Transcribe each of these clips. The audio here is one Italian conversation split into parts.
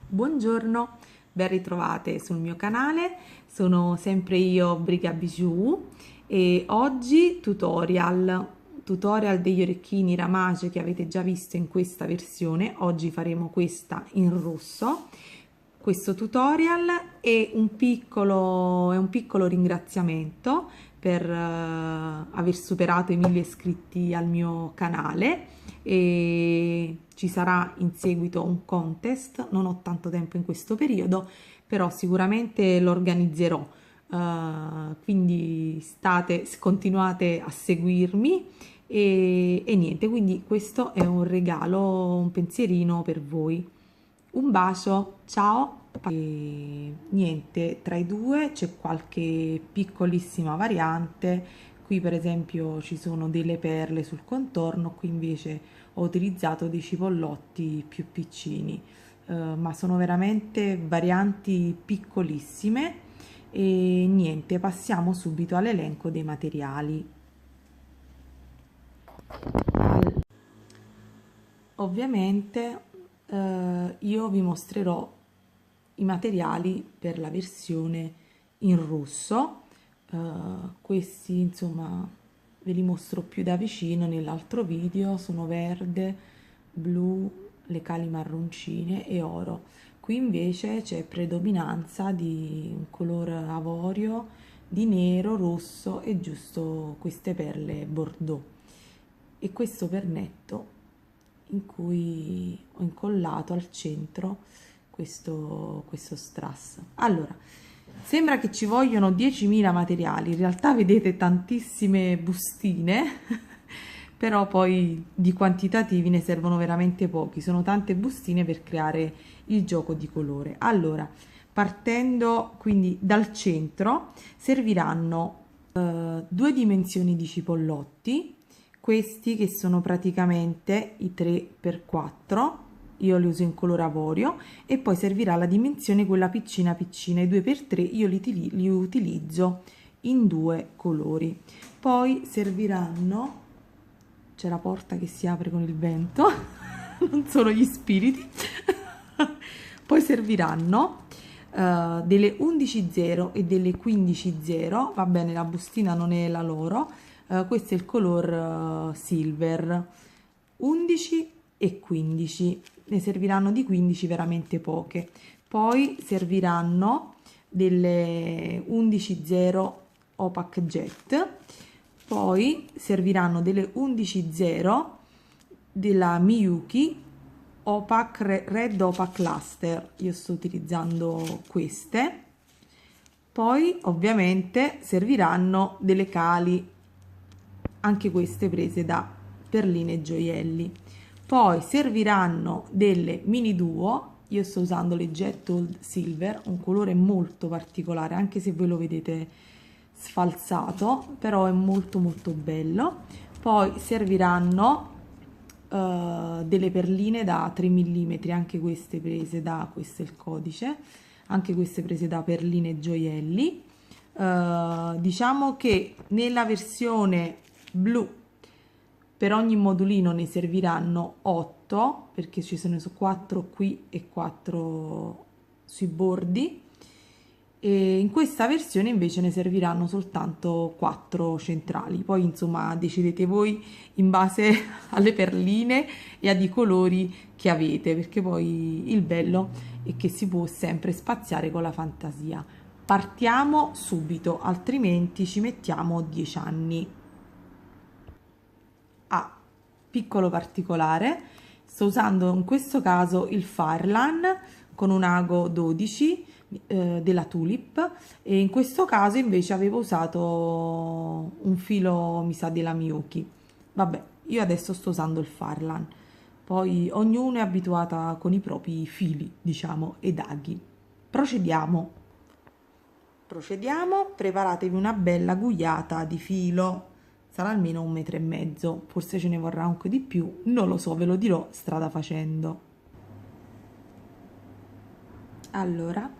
Buongiorno, ben ritrovate sul mio canale, sono sempre io Briga Bijou e oggi tutorial degli orecchini ramace che avete già visto in questa versione. Oggi faremo questa in rosso. Questo tutorial è un piccolo ringraziamento per aver superato i 1000 iscritti al mio canale, e ci sarà in seguito un contest. Non ho tanto tempo in questo periodo, però sicuramente lo organizzerò, quindi continuate a seguirmi e niente, quindi questo è un regalo, un pensierino per voi. Un bacio, ciao! E niente, tra i due c'è qualche piccolissima variante. Qui per esempio ci sono delle perle sul contorno, qui invece ho utilizzato dei cipollotti più piccini, ma sono veramente varianti piccolissime. E niente, passiamo subito all'elenco dei materiali. Ovviamente io vi mostrerò i materiali per la versione in rosso. Questi insomma ve li mostro più da vicino nell'altro video. Sono verde, blu, le cali marroncine e oro. Qui invece c'è predominanza di un colore avorio, di nero, rosso e giusto queste perle bordeaux e questo pernetto in cui ho incollato al centro questo strass. Allora, sembra che ci vogliono 10.000 materiali, in realtà vedete tantissime bustine, però poi di quantitativi ne servono veramente pochi, sono tante bustine per creare il gioco di colore. Allora, partendo quindi dal centro, serviranno 2 dimensioni di cipollotti, questi che sono praticamente i 3x4, io li uso in colore avorio, e poi servirà la dimensione quella piccina piccina, i 2x3 io li utilizzo in 2 colori. Poi serviranno, c'è la porta che si apre con il vento, non sono gli spiriti, poi serviranno delle 11.0 e delle 15.0, va bene, la bustina non è la loro. Questo è il color silver, 11 e 15, ne serviranno di 15 veramente poche. Poi serviranno delle 11.0 opaque jet, poi serviranno delle 11.0 della Miyuki opaque red opaque cluster, io sto utilizzando queste. Poi ovviamente serviranno delle cali, anche queste prese da perline e gioielli. Poi serviranno delle mini duo, io sto usando le Jet Old Silver, un colore molto particolare, anche se voi lo vedete sfalsato, però è molto molto bello. Poi serviranno delle perline da 3 mm, anche queste prese da, questo è il codice, anche queste prese da perline e gioielli. Diciamo che nella versione blu per ogni modulino ne serviranno 8, perché ci sono 4 qui e 4 sui bordi, e in questa versione invece ne serviranno soltanto 4 centrali. Poi insomma decidete voi in base alle perline e ai colori che avete, perché poi il bello è che si può sempre spaziare con la fantasia. Partiamo subito, altrimenti ci mettiamo 10 anni. Piccolo particolare, sto usando in questo caso il Farlan con un ago 12 della Tulip, e in questo caso invece avevo usato un filo, mi sa, della Miyuki. Vabbè, io adesso sto usando il Farlan, poi ognuno è abituata con i propri fili, diciamo, ed aghi. Procediamo, preparatevi una bella gugliata di filo, sarà almeno 1,5 metri, forse ce ne vorrà anche di più, non lo so, ve lo dirò strada facendo. Allora,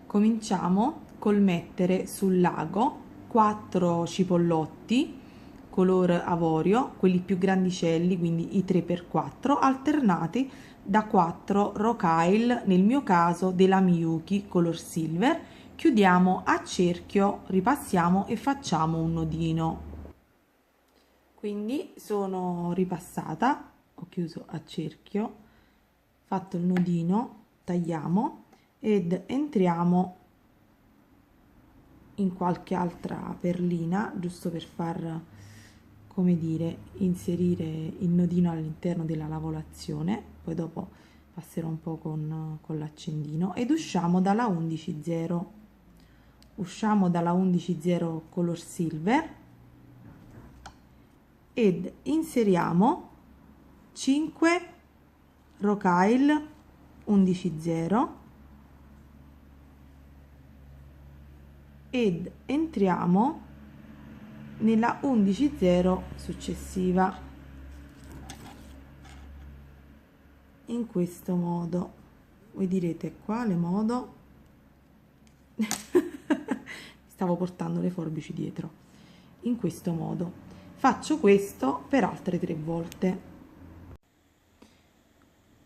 cominciamo col mettere sul lago 4 cipollotti color avorio, quelli più grandicelli, quindi i 3x4, alternati da 4 rocaille, nel mio caso della Miyuki color silver. Chiudiamo a cerchio, ripassiamo e facciamo un nodino. Quindi sono ripassata, ho chiuso a cerchio, fatto il nodino, tagliamo ed entriamo in qualche altra perlina, giusto per far, come dire, inserire il nodino all'interno della lavorazione. Poi dopo passerò un po' con l'accendino ed usciamo dalla 11.0. Usciamo dalla 11.0 color silver ed inseriamo 5 rocaille 11.0 ed entriamo nella 11.0 successiva in questo modo. Voi direte quale modo? Stavo portando le forbici dietro. In questo modo faccio questo per altre 3 volte.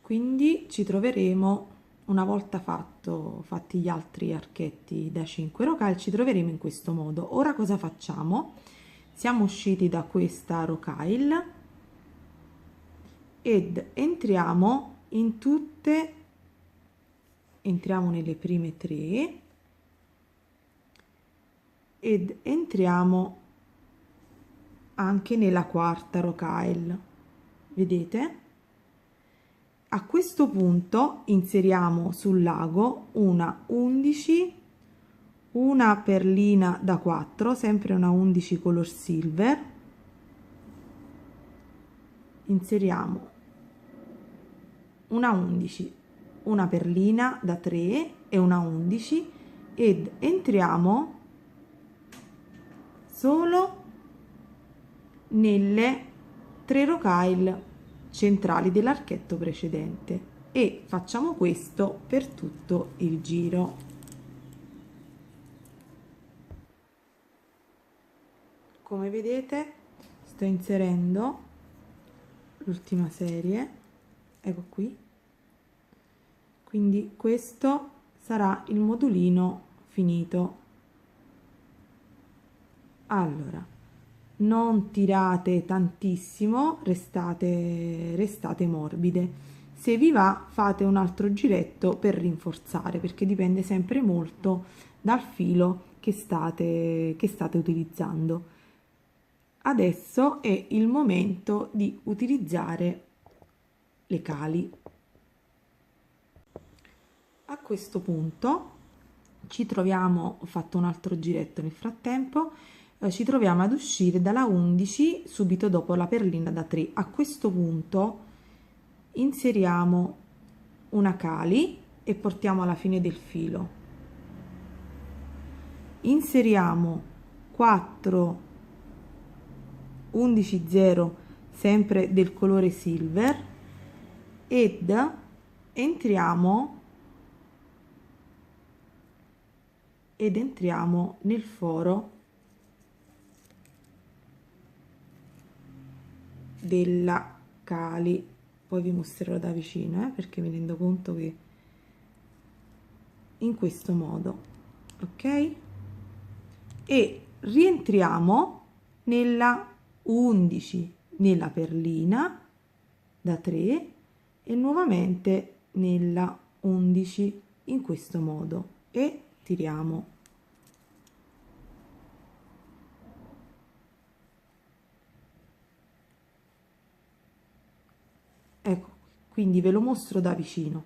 Quindi ci troveremo, una volta fatti gli altri archetti da 5 rocaille, ci troveremo in questo modo. Ora cosa facciamo? Siamo usciti da questa rocaille ed entriamo in tutte, entriamo nelle prime 3 ed entriamo anche nella quarta rocaille, vedete? A questo punto inseriamo sul lago una 11, una perlina da 4, sempre una 11 color silver, inseriamo una 11, una perlina da 3 e una 11 ed entriamo solo nelle 3 rocaille centrali dell'archetto precedente e facciamo questo per tutto il giro. Come vedete sto inserendo l'ultima serie, ecco qui, quindi questo sarà il modulino finito. Allora, non tirate tantissimo, restate morbide. Se vi va fate un altro giretto per rinforzare, perché dipende sempre molto dal filo che state utilizzando. Adesso è il momento di utilizzare le cali. A questo punto ci troviamo, ho fatto un altro giretto nel frattempo, ci troviamo ad uscire dalla 11 subito dopo la perlina da 3. A questo punto inseriamo una cali e portiamo alla fine del filo, inseriamo 4 11.0 sempre del colore silver ed entriamo nel foro della cali. Poi vi mostrerò da vicino perché mi rendo conto che in questo modo, ok, e rientriamo nella 11 nella perlina da 3 e nuovamente nella 11 in questo modo e tiriamo. Ecco, quindi ve lo mostro da vicino.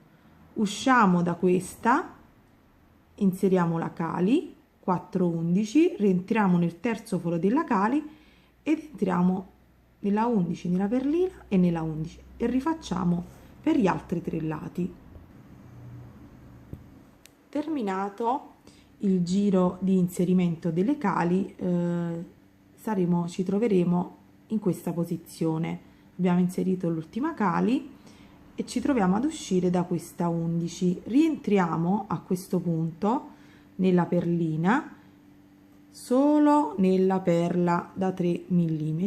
Usciamo da questa, inseriamo la cali 4-11, rientriamo nel terzo foro della cali ed entriamo nella 11 nella perlina e nella 11 e rifacciamo per gli altri 3 lati. Terminato il giro di inserimento delle cali, ci troveremo in questa posizione. Abbiamo inserito l'ultima cali e ci troviamo ad uscire da questa 11. Rientriamo a questo punto nella perlina, solo nella perla da 3 mm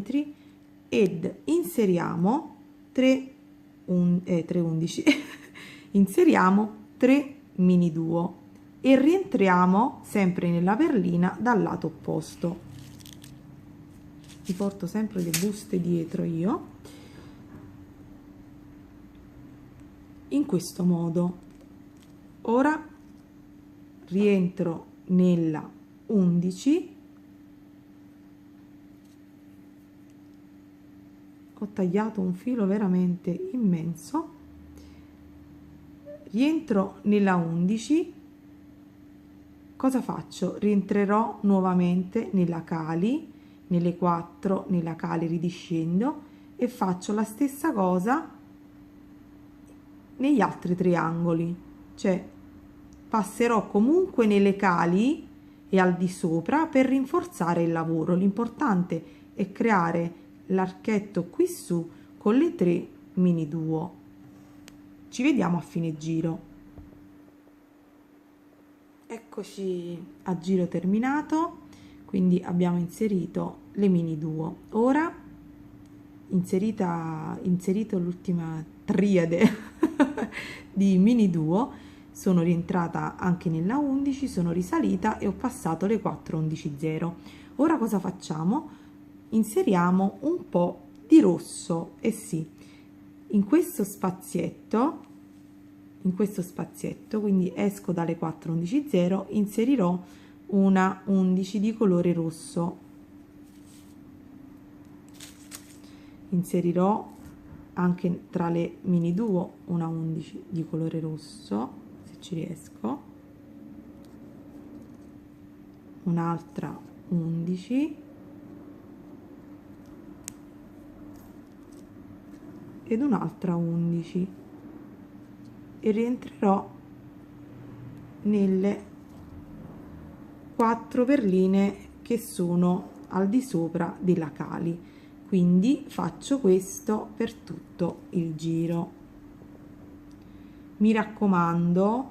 ed inseriamo 3 11 inseriamo 3 mini duo e rientriamo sempre nella perlina dal lato opposto. Vi porto sempre le buste dietro io, in questo modo. Ora rientro nella 11, ho tagliato un filo veramente immenso, rientro nella 11. Cosa faccio? Rientrerò nuovamente nella cali, nelle 4, nella cali ridiscendo e faccio la stessa cosa negli altri triangoli, cioè passerò comunque nelle cali e al di sopra per rinforzare il lavoro. L'importante è creare l'archetto qui su con le 3 mini duo. Ci vediamo a fine giro. Eccoci a giro terminato, quindi abbiamo inserito le mini duo. Ora inserito l'ultima triade di mini duo, sono rientrata anche nella 11, sono risalita e ho passato le 4 11 0. Ora cosa facciamo? Inseriamo un po' di rosso, e sì, in questo spazietto, quindi esco dalle 4 11 0, inserirò una 11 di colore rosso, inserirò anche tra le mini duo una 11 di colore rosso, se ci riesco, un'altra 11 ed un'altra 11 e rientrerò nelle 4 perline che sono al di sopra della cali. Quindi faccio questo per tutto il giro. Mi raccomando,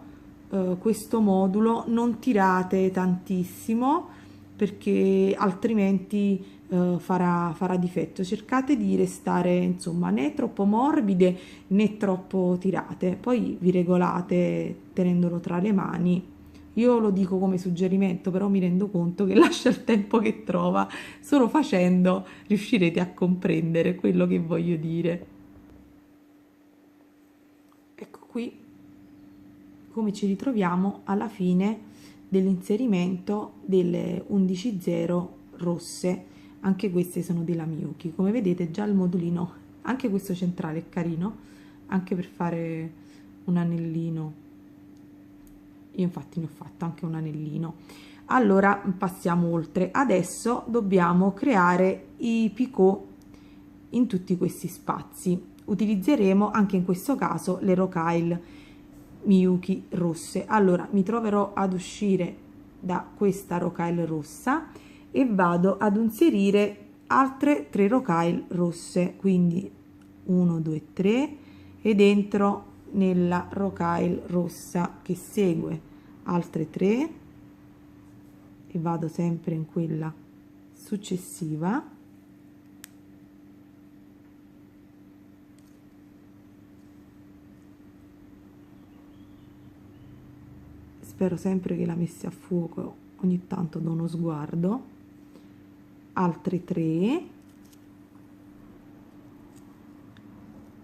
questo modulo non tirate tantissimo perché altrimenti farà difetto. Cercate di restare insomma né troppo morbide né troppo tirate, poi vi regolate tenendolo tra le mani. Io lo dico come suggerimento, però mi rendo conto che lascia il tempo che trova. Solo facendo riuscirete a comprendere quello che voglio dire. Ecco qui come ci ritroviamo alla fine dell'inserimento delle 11.0 rosse. Anche queste sono della Miyuki. Come vedete già il modulino, anche questo centrale è carino, anche per fare un anellino. Io infatti ne ho fatto anche un anellino. Allora passiamo oltre. Adesso dobbiamo creare i picot in tutti questi spazi. Utilizzeremo anche in questo caso le rocaille Miyuki rosse. Allora mi troverò ad uscire da questa rocaille rossa e vado ad inserire altre 3 rocaille rosse, quindi 1 2 3 ed entro nella rocaille rossa che segue altre 3 e vado sempre in quella successiva, spero sempre che la messi a fuoco, ogni tanto do uno sguardo, altre 3,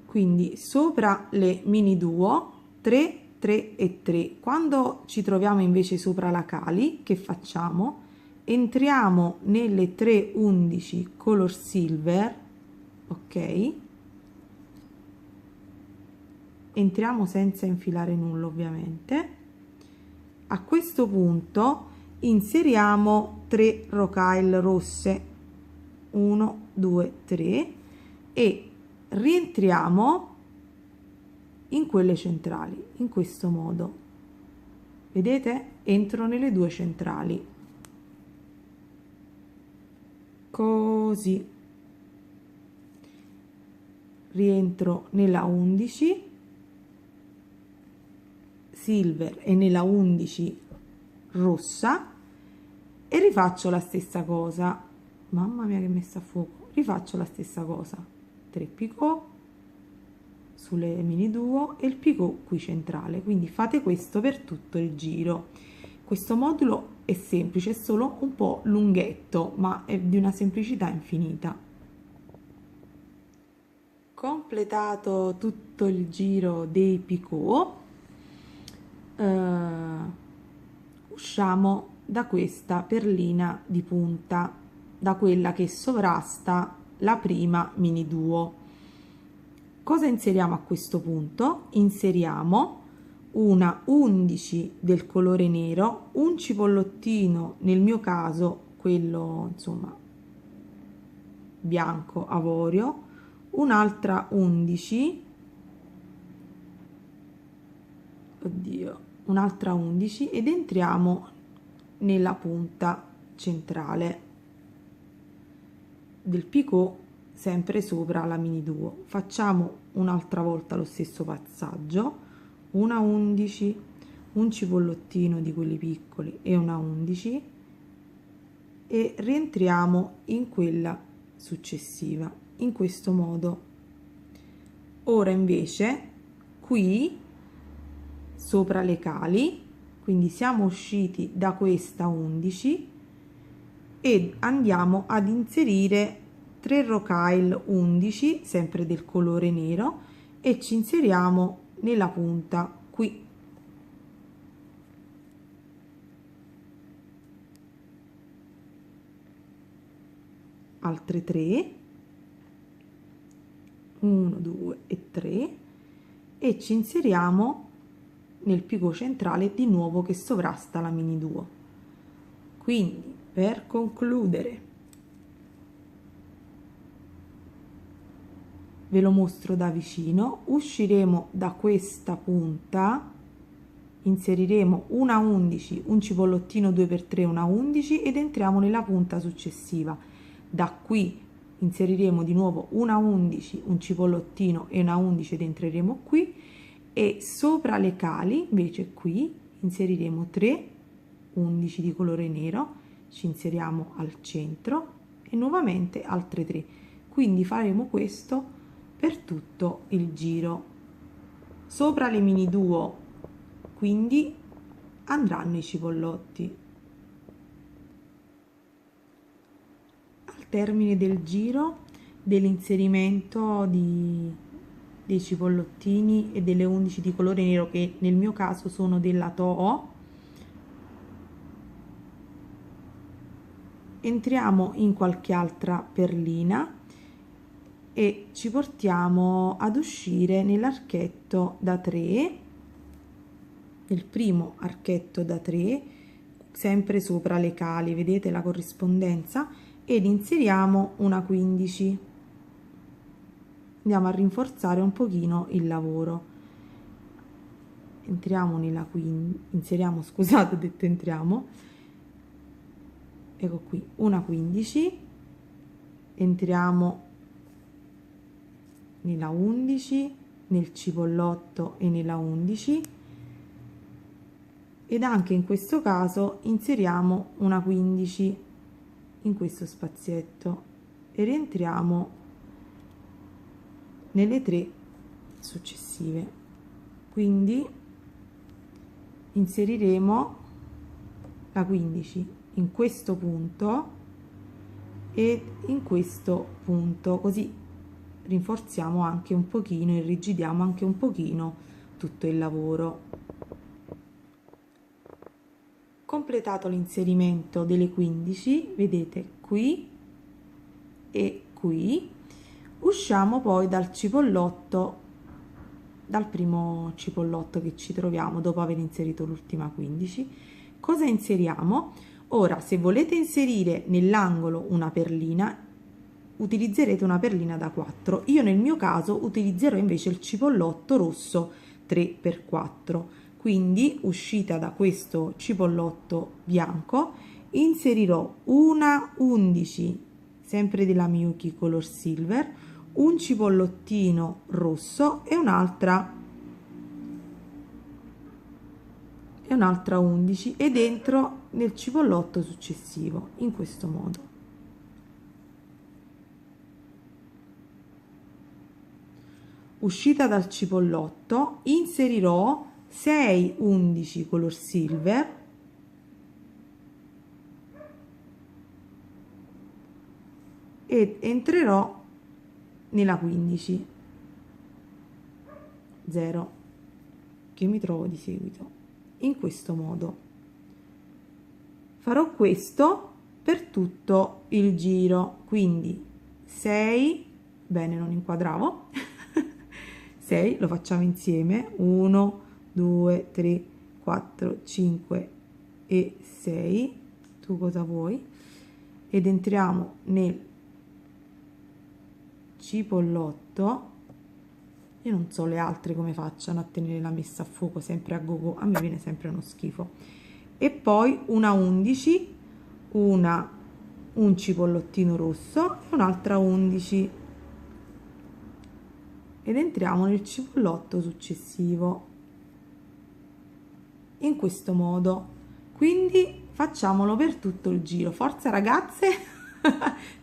quindi sopra le mini duo 3 3 e 3. Quando ci troviamo invece sopra la cali, che facciamo? Entriamo nelle 3 11 color silver, ok, entriamo senza infilare nulla ovviamente. A questo punto inseriamo 3 rocaille rosse, 1 2 3 e rientriamo in quelle centrali in questo modo. Vedete? Entro nelle 2 centrali così, rientro nella 11 silver e nella 11 rossa e rifaccio la stessa cosa. Mamma mia che messa a fuoco. Rifaccio la stessa cosa, 3 picot sulle mini duo e il picot qui centrale, quindi fate questo per tutto il giro. Questo modulo è semplice, è solo un po' lunghetto, ma è di una semplicità infinita. Completato tutto il giro dei picot, usciamo da questa perlina di punta, da quella che sovrasta la prima mini duo. Cosa inseriamo a questo punto? Inseriamo una 11 del colore nero, un cipollottino, nel mio caso quello insomma bianco avorio, un'altra 11, oddio, un'altra 11 ed entriamo nella punta centrale del picot, sempre sopra la mini duo. Facciamo un'altra volta lo stesso passaggio, una 11, un cipollottino di quelli piccoli e una 11 e rientriamo in quella successiva in questo modo. Ora invece qui sopra le cali, quindi siamo usciti da questa 11 e andiamo ad inserire 3 rocaille 11 sempre del colore nero e ci inseriamo nella punta qui. Altre 3, 1 2 e 3 e ci inseriamo nel picot centrale di nuovo che sovrasta la mini duo. Quindi per concludere ve lo mostro da vicino, usciremo da questa punta, inseriremo una 11, un cipollottino 2x3, una 11 ed entriamo nella punta successiva. Da qui inseriremo di nuovo una 11, un cipollottino e una 11 ed entreremo qui e sopra le cali invece qui inseriremo 3 11 di colore nero, ci inseriamo al centro e nuovamente altre 3, quindi faremo questo per tutto il giro. Sopra le mini duo quindi andranno i cipollotti. Al termine del giro dell'inserimento dei cipollottini e delle 11 di colore nero, che nel mio caso sono della Toho, entriamo in qualche altra perlina e ci portiamo ad uscire nell'archetto da 3, nel primo archetto da 3, sempre sopra le cali, vedete la corrispondenza, ed inseriamo una 15. Andiamo a rinforzare un pochino il lavoro. Entriamo nella 15, inseriamo, scusate, ho detto entriamo, ecco qui, una 15, entriamo nella 11, nel cipollotto e nella 11 ed anche in questo caso inseriamo una 15 in questo spazietto e rientriamo nelle 3 successive. Quindi inseriremo la 15 in questo punto e in questo punto, così rinforziamo anche un pochino, irrigidiamo anche un pochino tutto il lavoro. Completato l'inserimento delle 15, vedete qui e qui, usciamo poi dal cipollotto, dal primo cipollotto che ci troviamo dopo aver inserito l'ultima 15. Cosa inseriamo? Ora, se volete inserire nell'angolo una perlina, utilizzerete una perlina da 4. Io nel mio caso utilizzerò invece il cipollotto rosso 3x4. Quindi, uscita da questo cipollotto bianco, inserirò una 11 sempre della Miyuki Color Silver, un cipollottino rosso e un'altra e un'altra 11 ed entro nel cipollotto successivo in questo modo. Uscita dal cipollotto inserirò 6 11 color silver ed entrerò nella 15 0 che mi trovo di seguito. In questo modo farò questo per tutto il giro, quindi 6, bene, non inquadravo, 6 lo facciamo insieme, 1 2 3 4 5 e 6, tu cosa vuoi, ed entriamo nel cipollotto. Io non so le altre come facciano a tenere la messa a fuoco sempre a go-go, a me viene sempre uno schifo. E poi una 11, un cipollottino rosso e un'altra 11 ed entriamo nel cipollotto successivo in questo modo. Quindi facciamolo per tutto il giro. Forza ragazze,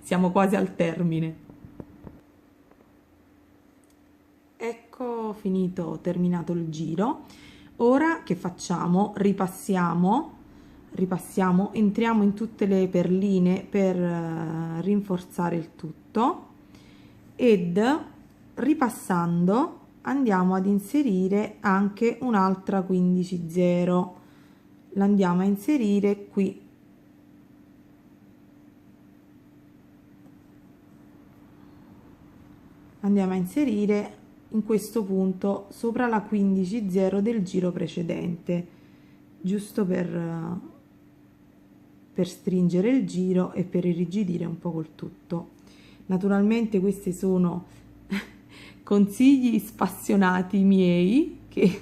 siamo quasi al termine. Ecco finito, terminato il giro. Ora che facciamo? Ripassiamo, entriamo in tutte le perline per rinforzare il tutto ed ripassando andiamo ad inserire anche un'altra 15 0, la andiamo a inserire qui. Andiamo a inserire in questo punto sopra la 15 0 del giro precedente, giusto per stringere il giro e per irrigidire un po' col tutto. Naturalmente questi sono consigli spassionati miei, che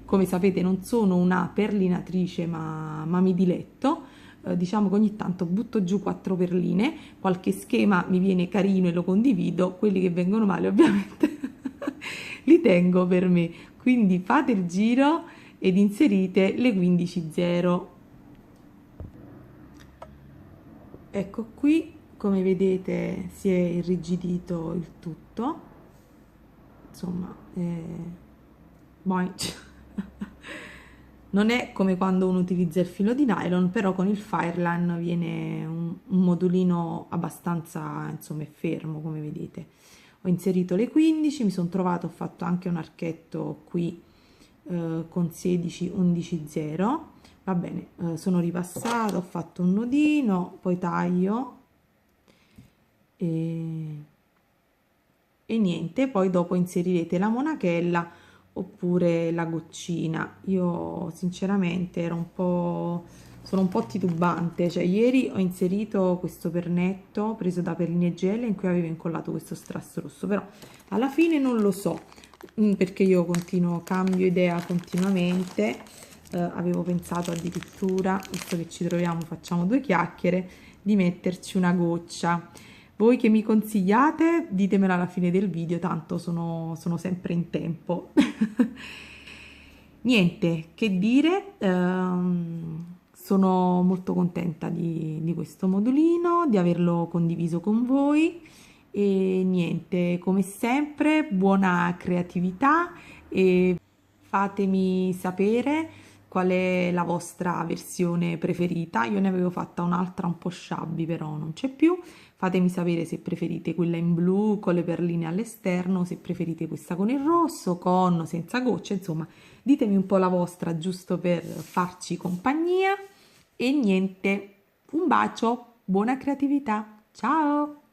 come sapete non sono una perlinatrice ma mi diletto. Diciamo che ogni tanto butto giù 4 perline, qualche schema mi viene carino e lo condivido, quelli che vengono male ovviamente li tengo per me. Quindi fate il giro ed inserite le 15 0. Ecco qui, come vedete si è irrigidito il tutto, insomma non è come quando uno utilizza il filo di nylon, però con il Fireline viene un modulino abbastanza, insomma, fermo, come vedete. Ho inserito le 15, mi sono trovato, ho fatto anche un archetto qui con 16 11 0, va bene, sono ripassata, ho fatto un nodino, poi taglio e niente, poi dopo inserirete la monachella oppure la goccina. Io sinceramente sono un po' titubante, cioè ieri ho inserito questo pernetto preso da Perline Gel in cui avevo incollato questo strass rosso, però alla fine non lo so, perché io cambio idea continuamente. Avevo pensato addirittura, visto che ci troviamo facciamo due chiacchiere, di metterci una goccia. Voi che mi consigliate? Ditemelo alla fine del video, tanto sono sempre in tempo. Niente, che dire, sono molto contenta di questo modulino, di averlo condiviso con voi e niente, come sempre, buona creatività e fatemi sapere qual è la vostra versione preferita. Io ne avevo fatta un'altra un po' shabby, però non c'è più. Fatemi sapere se preferite quella in blu con le perline all'esterno, se preferite questa con il rosso, con, senza gocce, insomma, ditemi un po' la vostra giusto per farci compagnia. E niente, un bacio, buona creatività, ciao!